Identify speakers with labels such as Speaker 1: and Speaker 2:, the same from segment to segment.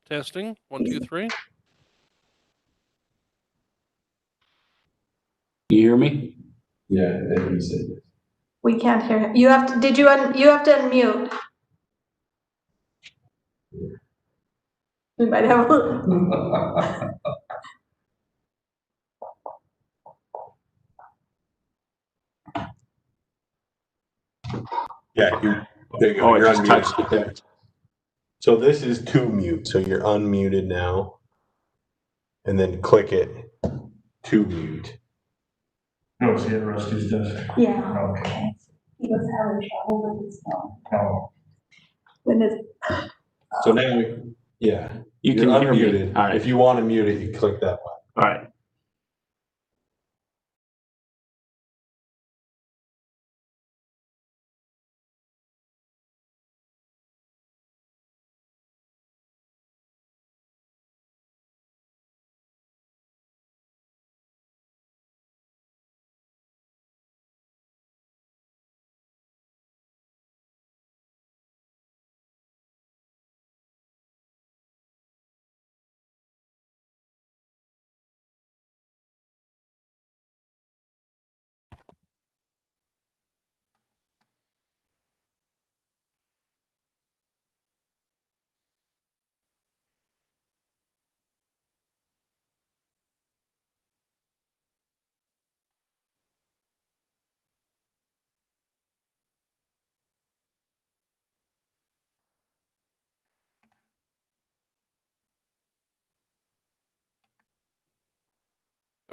Speaker 1: Testing. 1, 2, 3.
Speaker 2: You hear me?
Speaker 3: Yeah, I think he said yes.
Speaker 4: We can't hear him. You have to, you have to unmute. We might have,
Speaker 3: Yeah, there you go.
Speaker 2: Oh, I
Speaker 3: You're
Speaker 2: just
Speaker 3: unmuted.
Speaker 2: touched it there.
Speaker 3: So this is to mute. So you're unmuted now. And then click it to mute.
Speaker 5: Oh, see, Rusty's desk.
Speaker 4: yeah,
Speaker 5: Okay.
Speaker 4: he was having trouble with his phone.
Speaker 5: Oh,
Speaker 4: With his,
Speaker 3: So now, yeah,
Speaker 2: You
Speaker 3: you're
Speaker 2: can hear me.
Speaker 3: unmuted.
Speaker 2: All right.
Speaker 3: If you want to mute it, you click that one.
Speaker 2: All right.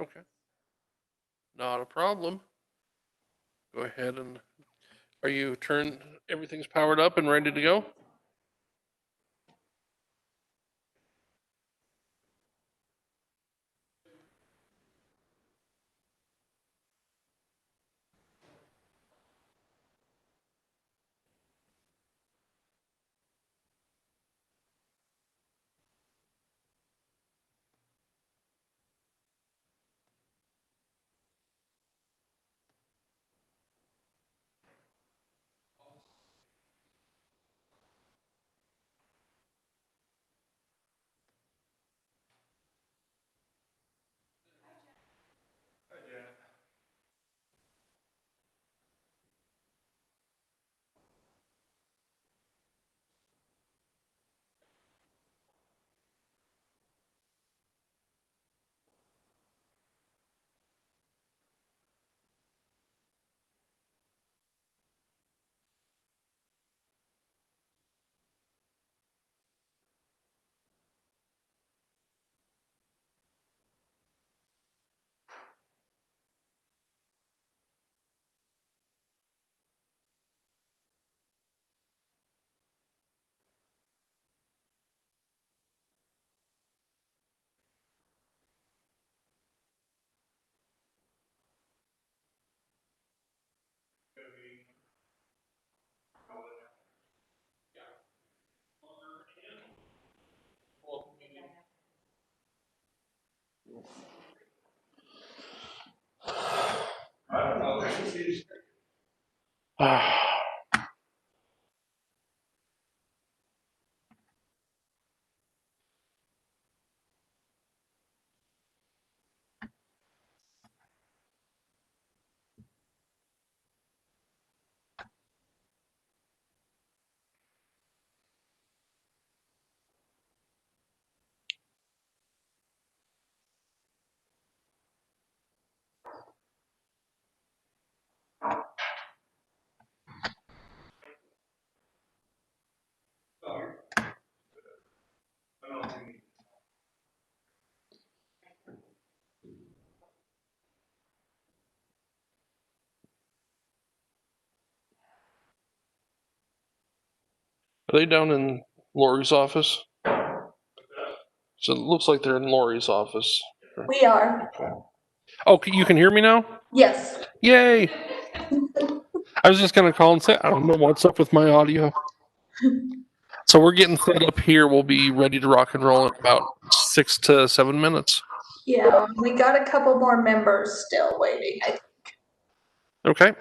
Speaker 1: Okay. Not a problem. Go ahead and everything's powered up and ready to go?
Speaker 5: I don't know.
Speaker 1: Are they down in Lori's office? So it looks like they're in Lori's office.
Speaker 4: we are,
Speaker 1: Oh, you can hear me now?
Speaker 4: yes.
Speaker 1: Yay! I was just going to call and say, I don't know what's up with my audio. So we're getting set up here. We'll be ready to rock and roll in about 6 to 7 minutes.
Speaker 4: Yeah, we got a couple more members still waiting.
Speaker 1: Okay.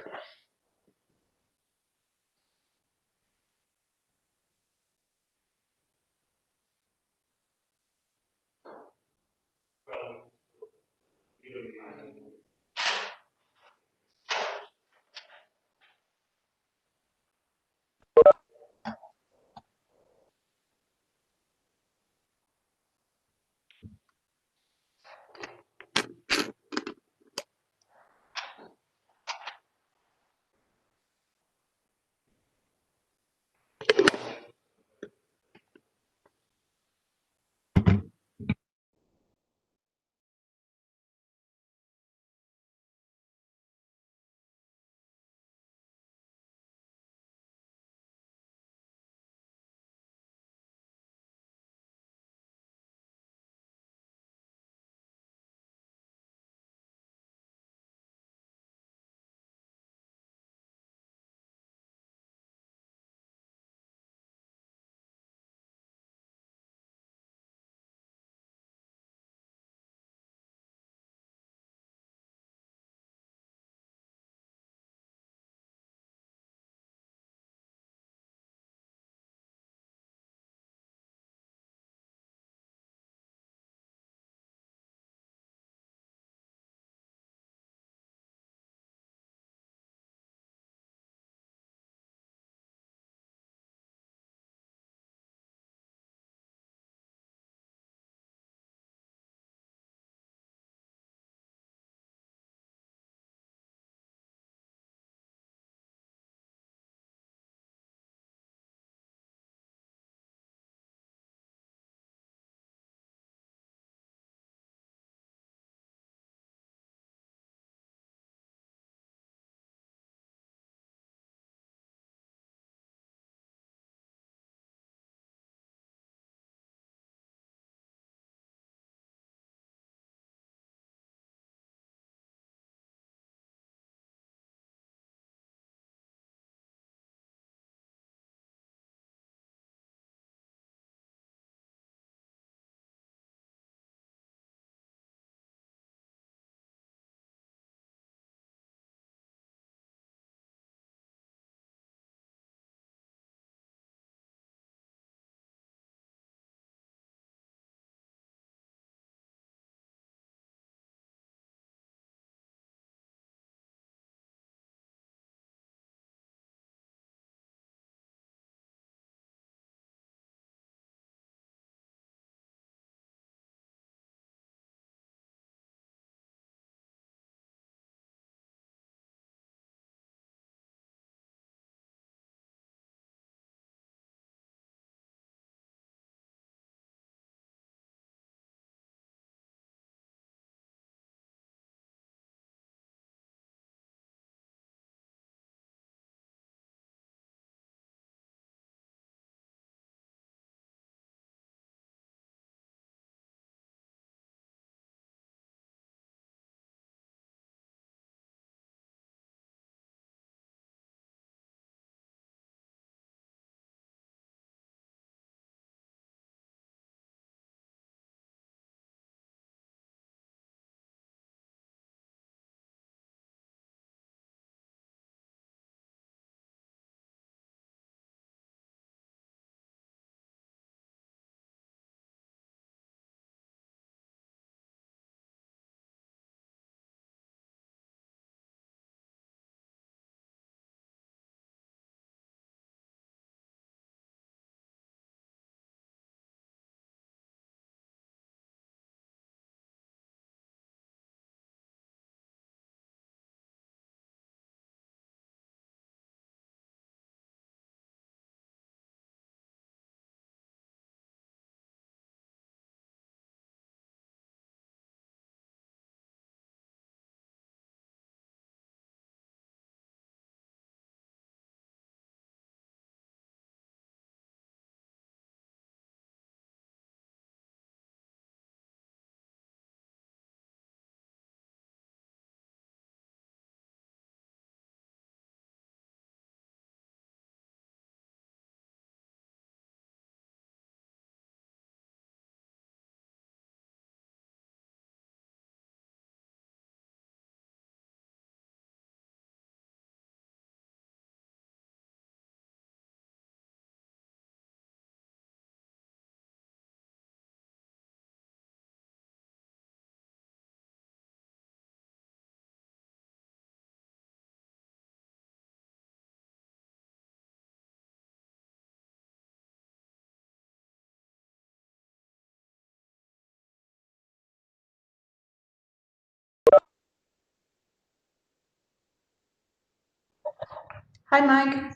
Speaker 4: Hi, Mike.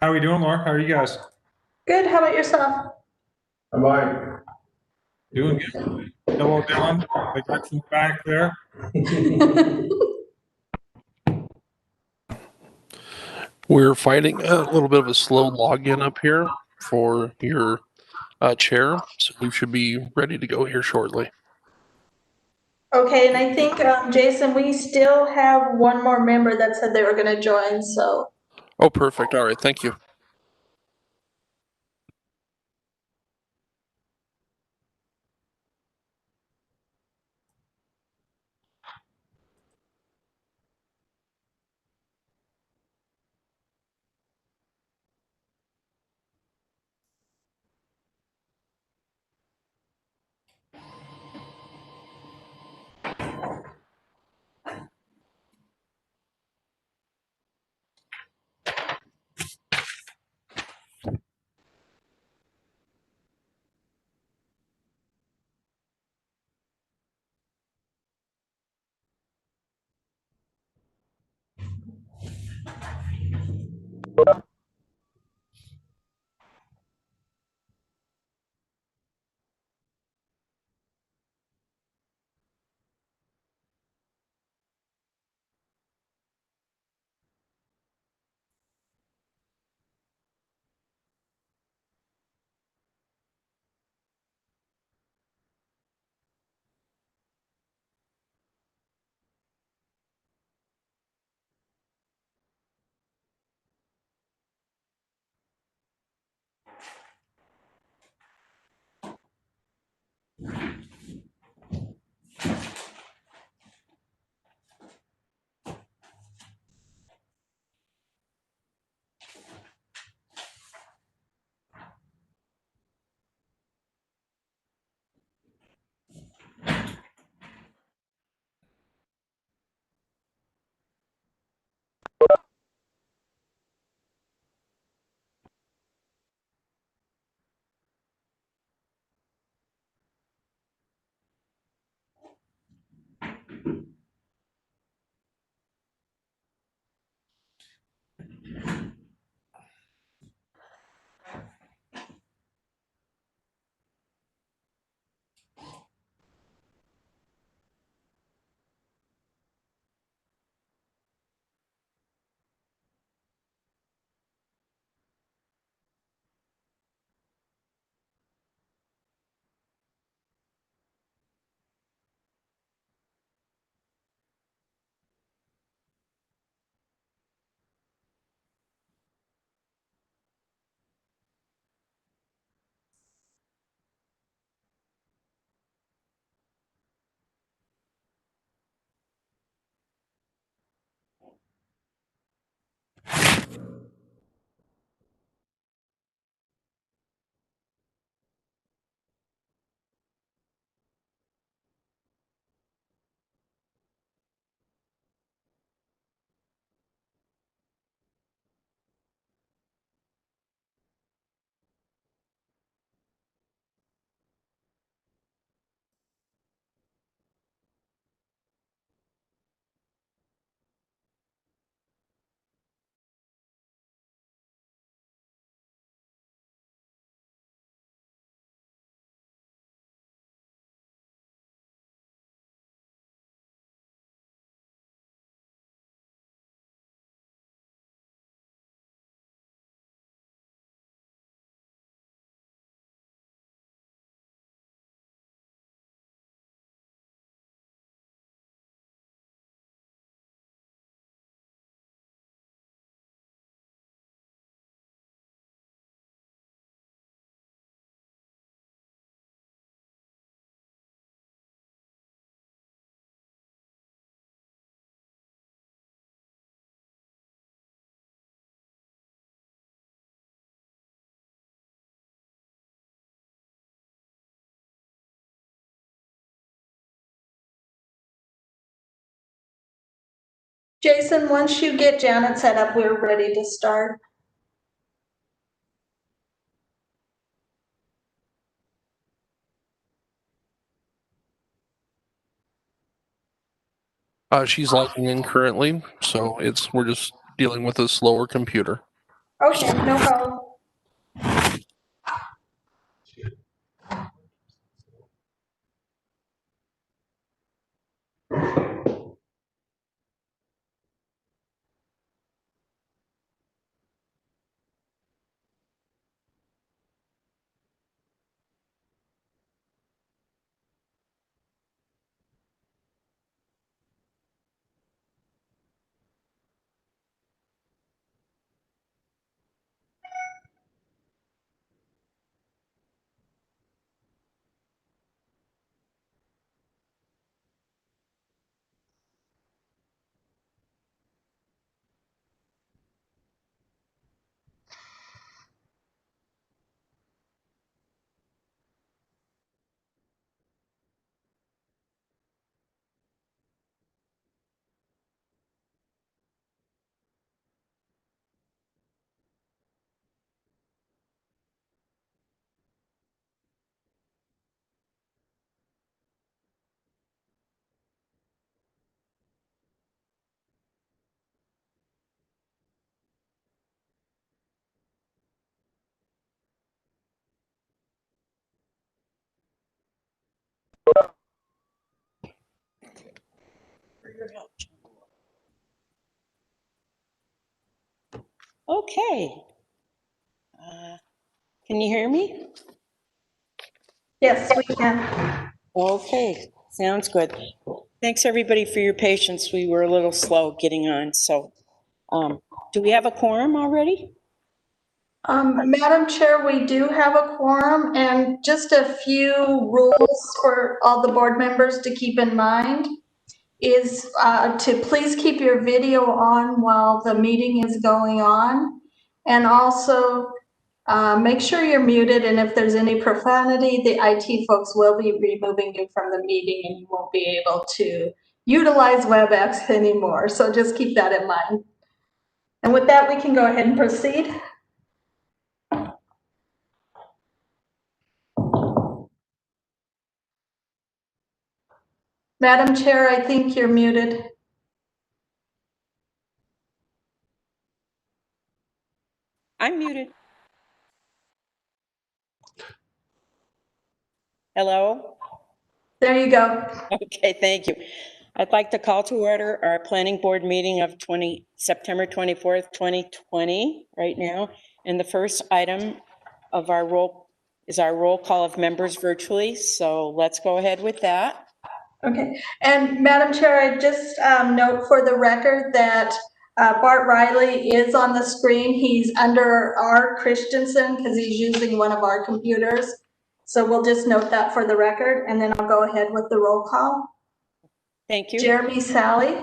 Speaker 2: How are we doing, Laura? How are you guys?
Speaker 4: Good, how about yourself?
Speaker 5: Am I?
Speaker 2: Doing good. Hello, Dylan. I got you back there.
Speaker 1: We're fighting a little bit of a slow login up here for your chair, so we should be ready to go here shortly.
Speaker 4: Okay, and I think, Jason, we still have one more member that said they were gonna join, so.
Speaker 1: Oh, perfect. All right. Thank you.
Speaker 4: Jason, once you get Janet set up, we're ready to start.
Speaker 1: She's logging in currently, so we're just dealing with a slower computer.
Speaker 4: Okay, no problem.
Speaker 6: Okay. Can you hear me?
Speaker 4: Yes, we can.
Speaker 6: Okay, sounds good. Thanks, everybody, for your patience. We were a little slow getting on, so do we have a quorum already?
Speaker 4: Madam Chair, we do have a quorum and just a few rules for all the board members to keep in mind is to please keep your video on while the meeting is going on. And also make sure you're muted, and if there's any profanity, the IT folks will be removing you from the meeting and you won't be able to utilize WebEx anymore. So just keep that in mind. And with that, we can go ahead and proceed. Madam Chair, I think you're muted.
Speaker 6: I'm muted. Hello?
Speaker 4: There you go.
Speaker 6: Okay, thank you. I'd like to call to order our planning board meeting of September 24th, 2020, right now. And the first item of our roll call of members virtually. So let's go ahead with that.
Speaker 4: Okay, and Madam Chair, I just note for the record that Bart Riley is on the screen. He's under R. Christensen because he's using one of our computers. So we'll just note that for the record, and then I'll go ahead with the roll call.
Speaker 6: Thank you.
Speaker 4: Jeremy Sally,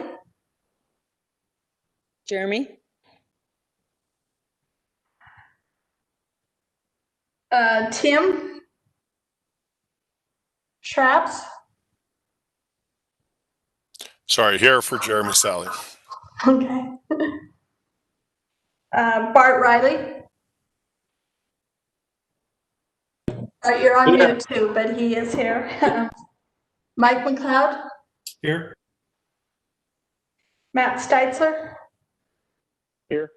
Speaker 6: Jeremy?
Speaker 4: Tim Schraps,
Speaker 7: Sorry, here for Jeremy Sally.
Speaker 4: okay. Bart Riley. You're on mute too, but he is here. Mike McLeod,
Speaker 2: Here.
Speaker 4: Matt Steitzler.
Speaker 1: Here.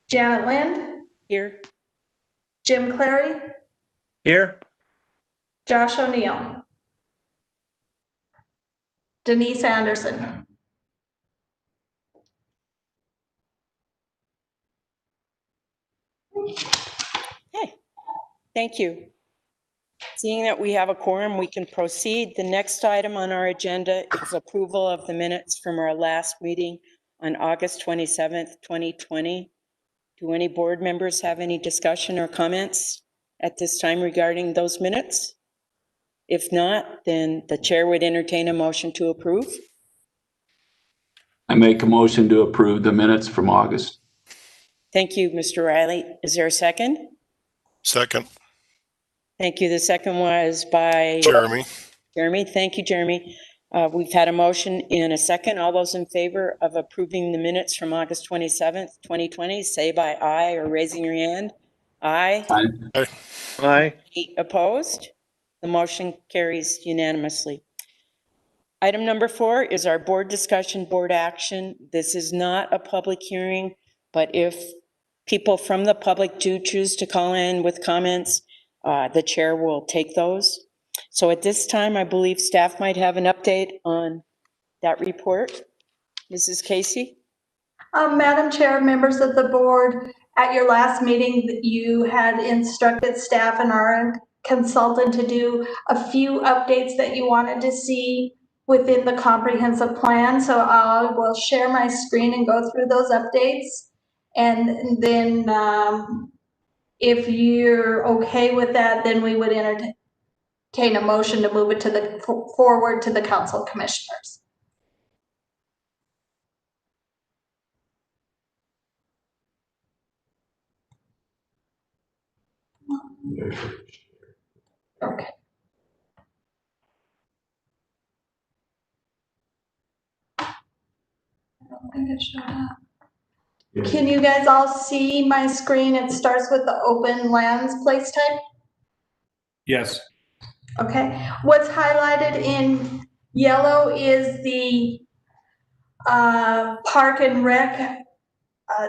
Speaker 4: Janet Lind,
Speaker 6: Here.
Speaker 4: Jim Clary,
Speaker 2: Here.
Speaker 4: Josh O'Neill, Denise Anderson.
Speaker 6: Okay, thank you. Seeing that we have a quorum, we can proceed. The next item on our agenda is approval of the minutes from our last meeting on August 27th, 2020. Do any board members have any discussion or comments at this time regarding those minutes? If not, then the chair would entertain a motion to approve.
Speaker 8: I make a motion to approve the minutes from August.
Speaker 6: Thank you, Mr. Riley. Is there a second?
Speaker 7: Second,
Speaker 6: Thank you. The second was by
Speaker 7: Jeremy.
Speaker 6: Jeremy. Thank you, Jeremy. We've had a motion and a second. All those in favor of approving the minutes from August 27th, 2020, say by aye or raising your hand. Aye.
Speaker 8: Aye.
Speaker 2: Aye.
Speaker 6: Opposed? The motion carries unanimously. Item number 4 is our board discussion, board action. This is not a public hearing, but if people from the public do choose to call in with comments, the chair will take those. So at this time, I believe staff might have an update on that report. Mrs. Casey?
Speaker 4: Madam Chair, members of the board, at your last meeting, you had instructed staff and our consultant to do a few updates that you wanted to see within the comprehensive plan. So I will share my screen and go through those updates. And then if you're okay with that, then we would entertain a motion to move it to the forward to the council commissioners. Okay. I don't think it showed up. Can you guys all see my screen? It starts with the open lands place type.
Speaker 2: Yes.
Speaker 4: Okay. What's highlighted in yellow is the park and rec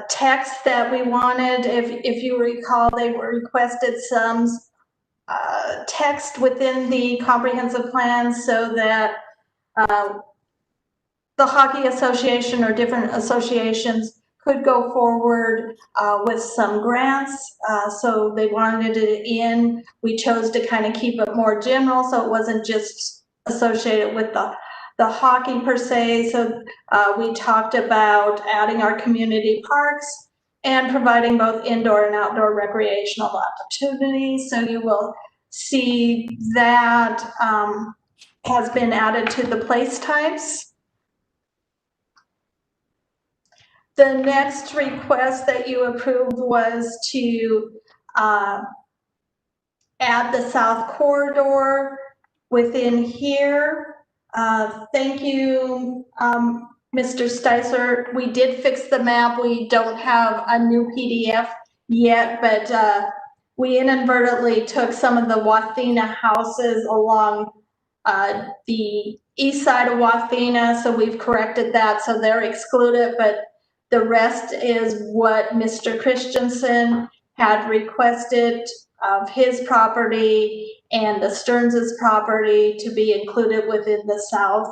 Speaker 4: text that we wanted. If you recall, they were requested some text within the comprehensive plan so that the hockey association or different associations could go forward with some grants. So they wanted it in. We chose to kind of keep it more general so it wasn't just associated with the hockey per se. So we talked about adding our community parks and providing both indoor and outdoor recreational opportunities. So you will see that has been added to the place types. The next request that you approved was to add the south corridor within here. Thank you, Mr. Sticer. We did fix the map. We don't have a new PDF yet, but we inadvertently took some of the Wathena houses along the east side of Wathena, so we've corrected that, so they're excluded, but the rest is what Mr. Christensen had requested of his property and the Stearns' property to be included within the south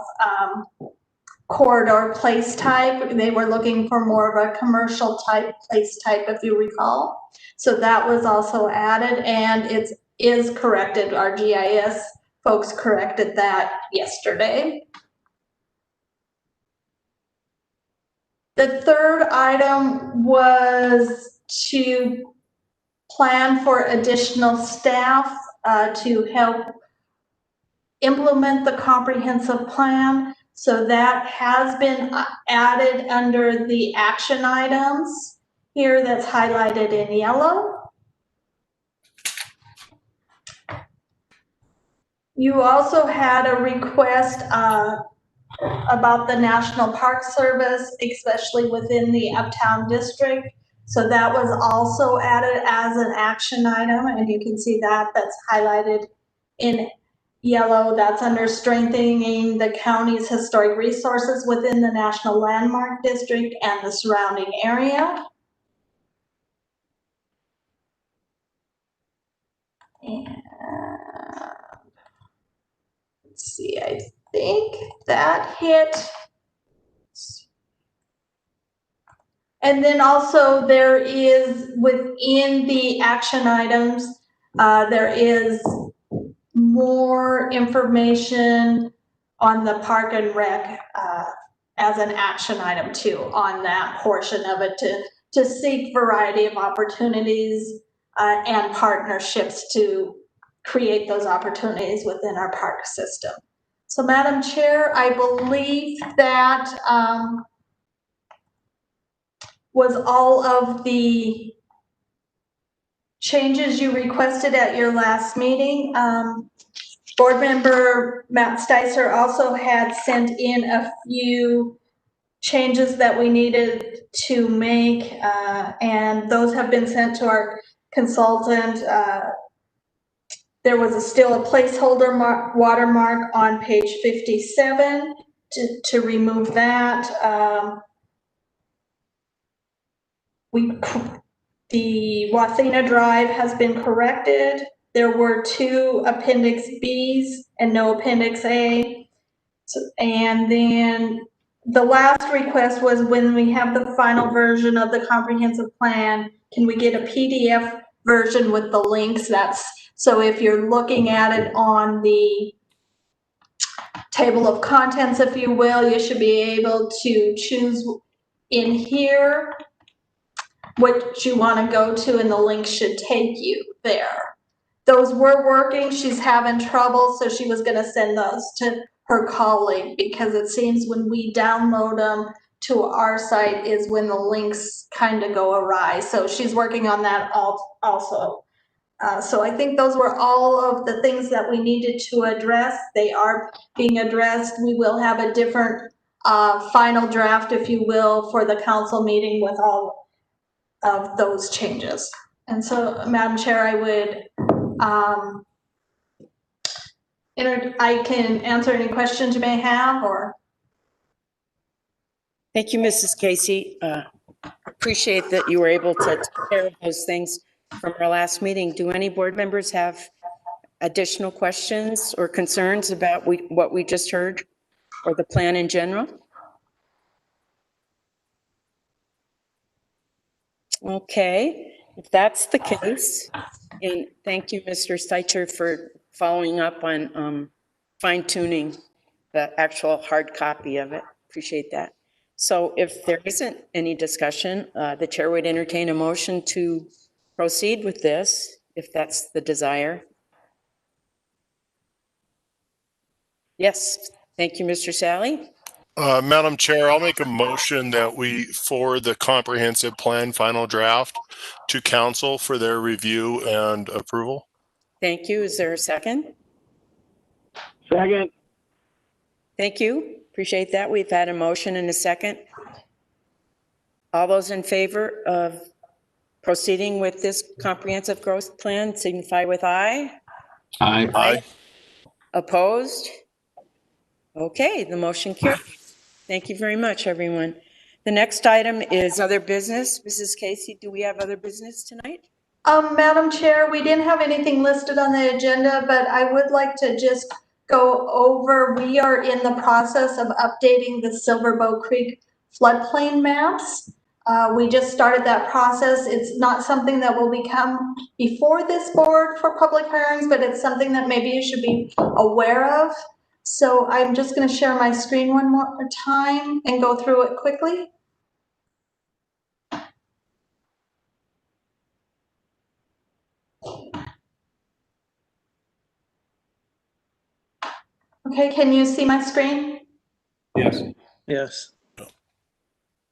Speaker 4: corridor place type. They were looking for more of a commercial type place type, if you recall. So that was also added, and it is corrected. Our GIS folks corrected that yesterday. The third item was to plan for additional staff to help implement the comprehensive plan. So that has been added under the action items here that's highlighted in yellow. You also had a request about the National Park Service, especially within the Uptown District. So that was also added as an action item, and you can see that that's highlighted in yellow. That's under strengthening the county's historic resources within the National Landmark District and the surrounding area. And let's see, I think that hit. And then also there is within the action items, there is more information on the park and rec as an action item too, on that portion of it to seek variety of opportunities and partnerships to create those opportunities within our park system. So Madam Chair, I believe that was all of the changes you requested at your last meeting. Board member Matt Sticer also had sent in a few changes that we needed to make, and those have been sent to our consultant, There was still a placeholder watermark on page 57 to remove that. The Wathena Drive has been corrected. There were 2 Appendix Bs and no Appendix A. And then the last request was when we have the final version of the comprehensive plan, can we get a PDF version with the links? So if you're looking at it on the table of contents, if you will, you should be able to choose in here what you want to go to, and the link should take you there. Those were working. She's having trouble, so she was going to send those to her colleague, because it seems when we download them to our site is when the links kind of go awry. So she's working on that also. So I think those were all of the things that we needed to address. They are being addressed. We will have a different final draft, if you will, for the council meeting with all of those changes. And so, Madam Chair, I would, I can answer any questions you may have, or.
Speaker 6: Thank you, Mrs. Casey. Appreciate that you were able to take care of those things from our last meeting. Do any board members have additional questions or concerns about what we just heard, or the plan in general? Okay, if that's the case, and thank you, Mr. Steicher, for following up on fine tuning the actual hard copy of it. Appreciate that. So if there isn't any discussion, the chair would entertain a motion to proceed with this, if that's the desire. Yes, thank you, Mr. Sally.
Speaker 7: Madam Chair, I'll make a motion that we forward the comprehensive plan final draft to council for their review and approval.
Speaker 6: Thank you. Is there a second?
Speaker 5: Second.
Speaker 6: Thank you. Appreciate that. We've had a motion and a second. All those in favor of proceeding with this comprehensive growth plan signify with aye.
Speaker 8: Aye.
Speaker 7: Aye.
Speaker 6: Opposed? Okay, the motion carries. Thank you very much, everyone. The next item is other business. Mrs. Casey, do we have other business tonight?
Speaker 4: Madam Chair, we didn't have anything listed on the agenda, but I would like to just go over, we are in the process of updating the Silverbow Creek floodplain maps. We just started that process. It's not something that will become before this board for public hearings, but it's something that maybe you should be aware of. So I'm just going to share my screen one more time and go through it quickly. Okay, can you see my screen?
Speaker 2: Yes.
Speaker 5: Yes.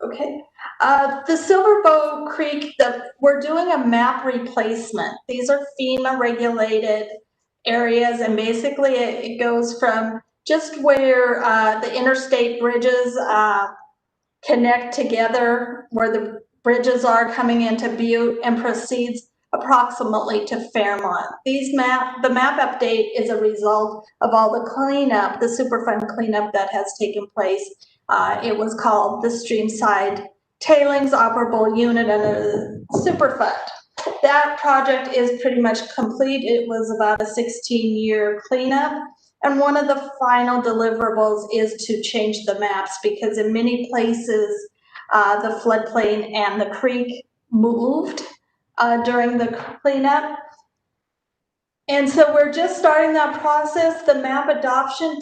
Speaker 4: Okay. The Silverbow Creek, we're doing a map replacement. These are FEMA regulated areas, and basically it goes from just where the interstate bridges connect together, where the bridges are coming into Butte, and proceeds approximately to Fairmont. The map update is a result of all the cleanup, the Superfund cleanup that has taken place. It was called the Streamside Tailings Operable Unit under Superfund. That project is pretty much complete. It was about a 16-year cleanup. And one of the final deliverables is to change the maps, because in many places, the floodplain and the creek moved during the cleanup. And so we're just starting that process. The map adoption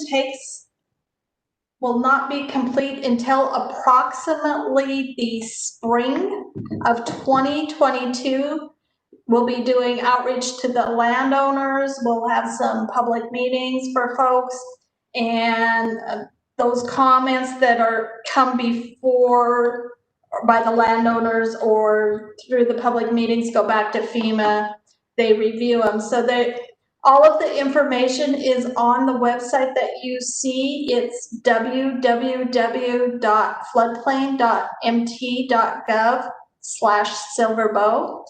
Speaker 4: will not be complete until approximately the spring of 2022. We'll be doing outreach to the landowners. We'll have some public meetings for folks, and those comments that come before by the landowners or through the public meetings go back to FEMA. They review them. So all of the information is on the website that you see. It's www.floodplain.mt.gov/Silverbow.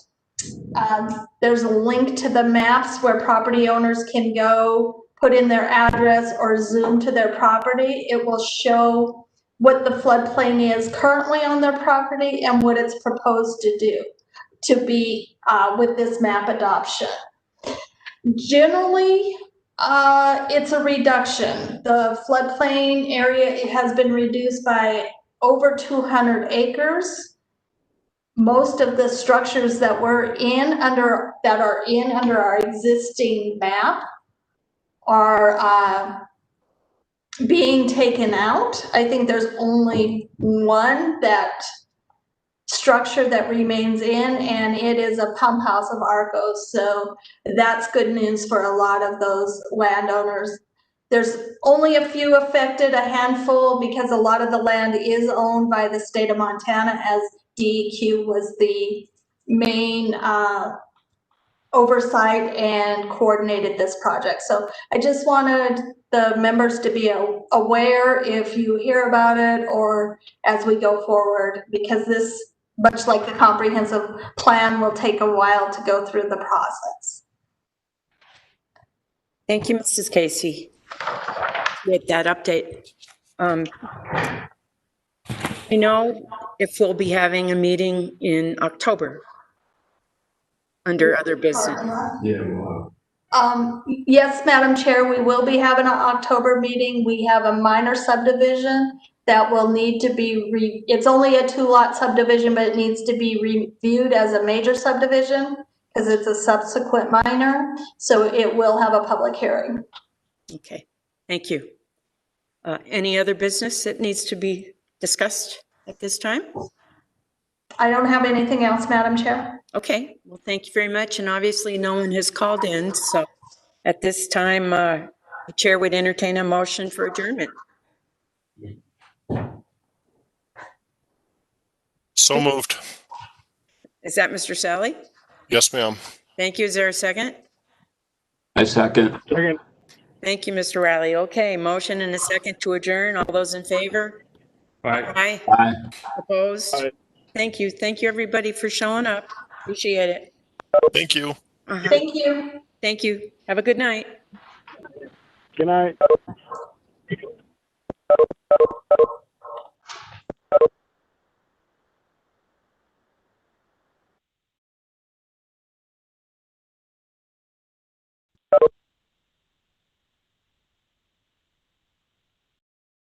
Speaker 4: There's a link to the maps where property owners can go, put in their address or zoom to their property. It will show what the floodplain is currently on their property and what it's proposed to do, to be with this map adoption. Generally, it's a reduction. The floodplain area, it has been reduced by over 200 acres. Most of the structures that are in under our existing map are being taken out. I think there's only one structure that remains in, and it is a pump house of Arcos. So that's good news for a lot of those landowners. There's only a few affected, a handful, because a lot of the land is owned by the state of Montana, as DEQ was the main oversight and coordinated this project. So I just wanted the members to be aware if you hear about it or as we go forward, because this, much like the comprehensive plan, will take a while to go through the process.
Speaker 6: Thank you, Mrs. Casey, with that update. I know if we'll be having a meeting in October under other business.
Speaker 3: Yeah, wow.
Speaker 4: Yes, Madam Chair, we will be having an October meeting. We have a minor subdivision that will need to be, it's only a 2-lot subdivision, but it needs to be reviewed as a major subdivision because it's a subsequent minor. So it will have a public hearing.
Speaker 6: Okay, thank you. Any other business that needs to be discussed at this time?
Speaker 4: I don't have anything else, Madam Chair.
Speaker 6: Okay, well, thank you very much. And obviously no one has called in. So at this time, the chair would entertain a motion for adjournment.
Speaker 7: So moved.
Speaker 6: Is that Mr. Sally?
Speaker 7: Yes, ma'am.
Speaker 6: Thank you. Is there a second?
Speaker 8: I second.
Speaker 5: Second.
Speaker 6: Thank you, Mr. Riley. Okay, motion and a second to adjourn. All those in favor?
Speaker 2: Bye.
Speaker 6: Aye.
Speaker 8: Aye.
Speaker 6: Opposed?
Speaker 5: Aye.
Speaker 6: Thank you. Thank you, everybody, for showing up. Appreciate it.
Speaker 7: Thank you.
Speaker 6: Uh-huh.
Speaker 4: Thank you.
Speaker 6: Thank you. Have a good night.
Speaker 5: Good night.